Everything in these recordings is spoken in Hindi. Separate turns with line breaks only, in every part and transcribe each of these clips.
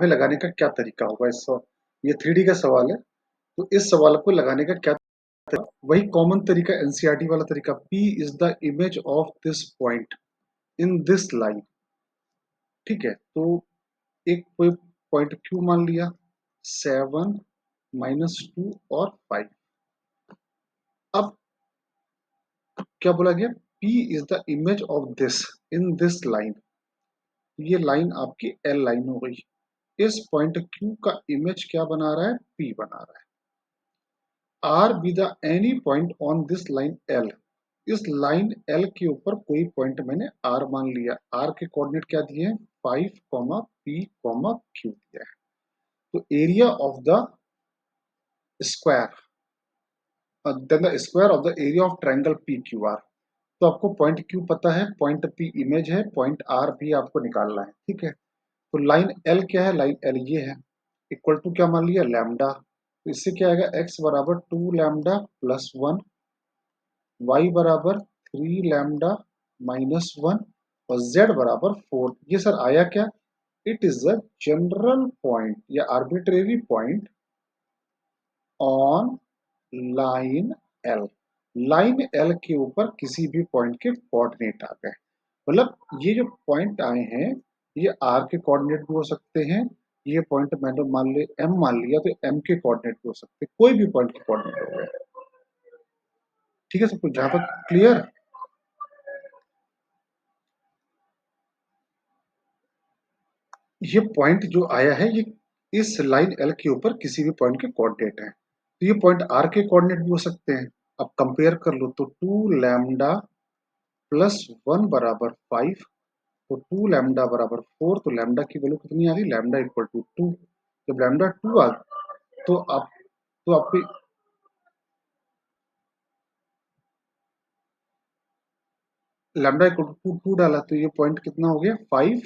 पे लगाने का क्या तरीका होगा इस सवाल, ये 3D का सवाल है, तो इस सवाल को लगाने का क्या तरीका, वही कॉमन तरीका एनसीईआरटी वाला तरीका, P is the image of this point in this line. ठीक है, तो एक कोई पॉइंट Q मान लिया, 7 -2 और 5। अब क्या बोला गया, P is the image of this in this line. ये लाइन आपकी L लाइन हो गई। इस पॉइंट Q का इमेज क्या बना रहा है, P बना रहा है। R be the any point on this line L। इस लाइन L के ऊपर कोई पॉइंट मैंने R मान लिया। R के कोऑर्डिनेट क्या दिए हैं, 5, P, Q दिया है। तो area of the square, then the square of the area of triangle PQR। तो आपको पॉइंट Q पता है, पॉइंट P इमेज है, पॉइंट R भी आपको निकालना है। ठीक है, तो लाइन L क्या है, लाइन L ये है, इक्वल टू क्या मान लिया, लैम्डा। तो इससे क्या आएगा, x बराबर 2 लैम्डा प्लस 1, y बराबर 3 लैम्डा माइनस 1 और z बराबर 4। ये सर आया क्या, it is a general point या arbitrary point on line L। Line L के ऊपर किसी भी पॉइंट के कोऑर्डिनेट आ गए, मतलब ये जो पॉइंट आए हैं ये R के कोऑर्डिनेट भी हो सकते हैं, ये पॉइंट मैंने मान ले M मान लिया तो M के कोऑर्डिनेट भी हो सकते हैं, कोई भी पॉइंट के कोऑर्डिनेट हो गए। ठीक है सबको जहां तक क्लियर। ये पॉइंट जो आया है ये इस लाइन L के ऊपर किसी भी पॉइंट के कोऑर्डिनेट है, तो ये पॉइंट R के कोऑर्डिनेट भी हो सकते हैं। अब कंपेयर कर लो तो 2 लैम्डा प्लस 1 बराबर 5, तो 2 लैम्डा बराबर 4, तो लैम्डा की वैल्यू कितनी आ गई, लैम्डा इक्वल टू 2। जब लैम्डा 2 आ तो आप तो आपको लैम्डा इक्वल टू 2 डाला तो ये पॉइंट कितना हो गया 5,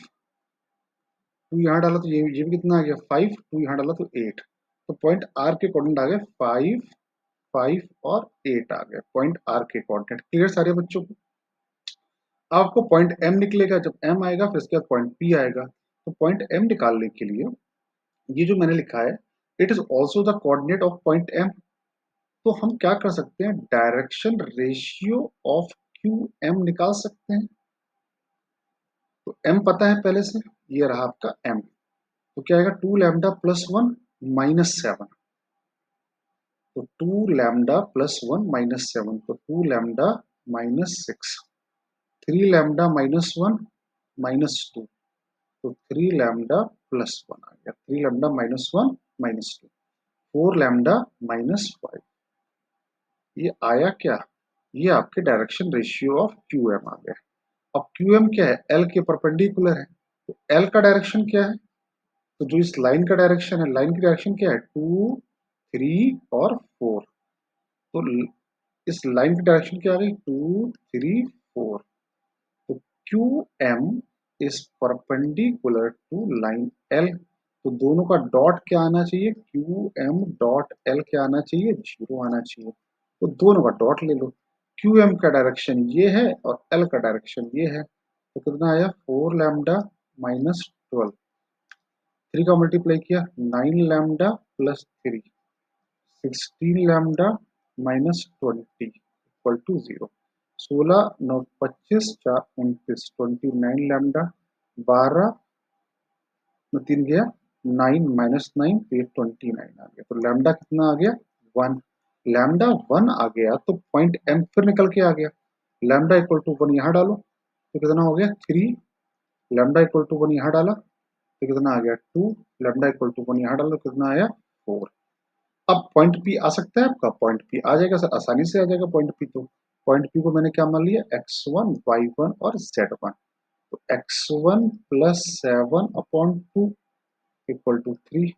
2 यहाँ डाला तो ये भी कितना आ गया 5, 2 यहाँ डाला तो 8। तो पॉइंट आर के कोऑर्डिनेट आ गए 5, 5 और 8 आ गए पॉइंट आर के कोऑर्डिनेट। क्लियर सारे बच्चों को। आपको पॉइंट एम निकलेगा, जब एम आएगा फिर इसके बाद पॉइंट पी आएगा। तो पॉइंट एम निकालने के लिए ये जो मैंने लिखा है, it is also the coordinate of point M. तो हम क्या कर सकते हैं, direction ratio of Q M निकाल सकते हैं। तो एम पता है पहले से, ये रहा आपका एम। तो क्या आएगा 2 लैम्डा प्लस 1 माइनस 7। तो 2 लैम्डा प्लस 1 माइनस 7, तो 2 lambda minus 6। 3 lambda minus 1 minus 2, तो 3 लैम्डा प्लस 1 आ गया। 3 lambda minus 1 minus 2, 4 lambda minus 5। ये आया क्या, ये आपके direction ratio of Q M आ गया। अब क्यू एम क्या है, एल के परपेंडिकुलर है, तो एल का डायरेक्शन क्या है, तो जो इस लाइन का डायरेक्शन है, लाइन की डायरेक्शन क्या है 2, 3 और 4। तो इस लाइन की डायरेक्शन क्या आ गई 2, 3, 4। तो Q M is perpendicular to line L. तो दोनों का डॉट क्या आना चाहिए, क्यू एम डॉट एल क्या आना चाहिए, 0 आना चाहिए। तो दोनों का डॉट ले लो। क्यू एम का डायरेक्शन ये है और एल का डायरेक्शन ये है, तो कितना आया 4 लैम्डा माइनस 12। 3 का मल्टीप्लाई किया 9 lambda plus 3, 16 lambda minus 20 equal to 0। 16 9 25 4 29, 29 lambda, 12 में 3 गया 9 माइनस 9, तो ये 29 आ गया। तो लैम्डा कितना आ गया 1। लैम्डा 1 आ गया तो पॉइंट एम फिर निकल के आ गया। लैम्डा इक्वल टू 1 यहाँ डालो तो कितना हो गया 3। लैम्डा इक्वल टू 1 यहाँ डाला तो कितना आ गया 2। लैम्डा इक्वल टू 1 यहाँ डाला तो कितना आया 4। अब पॉइंट पी आ सकता है आपका, पॉइंट पी आ जाएगा सर, आसानी से आ जाएगा पॉइंट पी। तो पॉइंट पी को मैंने क्या मान लिया x1, y1 और z1। तो x1 plus 7/2 equal to 3,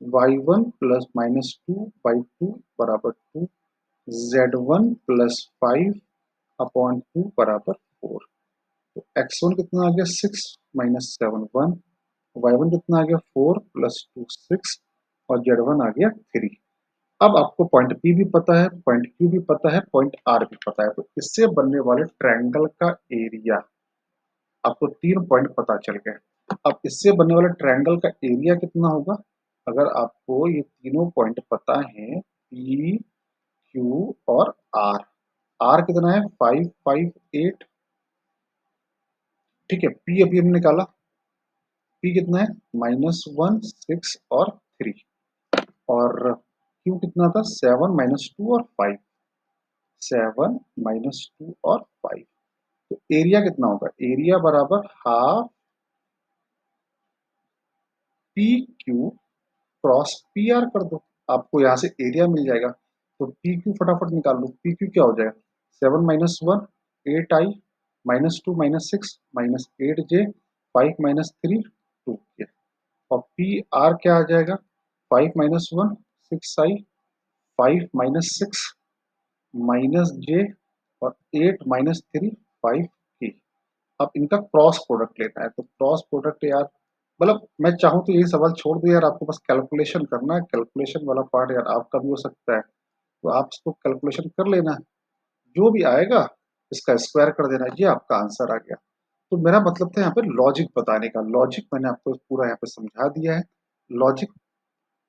y1 plus minus 2/2 बराबर 2, z1 प्लस 5/2 बराबर 4। तो x1 कितना आ गया 6 माइनस 7 1, y1 कितना आ गया 4 प्लस 2 6 और z1 आ गया 3। अब आपको पॉइंट पी भी पता है, पॉइंट क्यू भी पता है, पॉइंट आर भी पता है, तो इससे बनने वाले ट्रायंगल का एरिया आपको 3 पॉइंट पता चल गए। अब इससे बनने वाले ट्रायंगल का एरिया कितना होगा? अगर आपको ये तीनों पॉइंट पता है, पी क्यू और आर। आर कितना है? 5 5 8। ठीक है, पी अभी हमने निकाला, पी कितना है? -1 6 और 3। और क्यू कितना था? 7 -2 और 5। 7 -2 और 5। तो एरिया कितना होगा? एरिया बराबर half P Q cross P R कर दो, आपको यहाँ से एरिया मिल जाएगा। तो पी क्यू फटाफट निकाल लो, पी क्यू क्या हो जाएगा? 7 -1 8 आई, -2 -6 -8 जे, 5 -3 2 के। और पी आर क्या आ जाएगा? 5 -1 6 आई, 5 -6 -j और 8 -3 5 के। अब इनका क्रॉस प्रोडक्ट लेना है, तो क्रॉस प्रोडक्ट यार, मतलब मैं चाहूँ तो यही सवाल छोड़ दो यार, आपको बस कैलकुलेशन करना है, कैलकुलेशन वाला पार्ट यार आपका भी हो सकता है, तो आप इसको कैलकुलेशन कर लेना, जो भी आएगा इसका स्क्वायर कर देना, ये आपका आंसर आ गया। तो मेरा मतलब था यहाँ पे लॉजिक बताने का, लॉजिक मैंने आपको पूरा यहाँ पे समझा दिया है। लॉजिक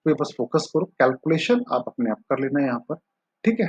पे बस फोकस करो, कैलकुलेशन आप अपने आप कर लेना यहाँ पर। ठीक है।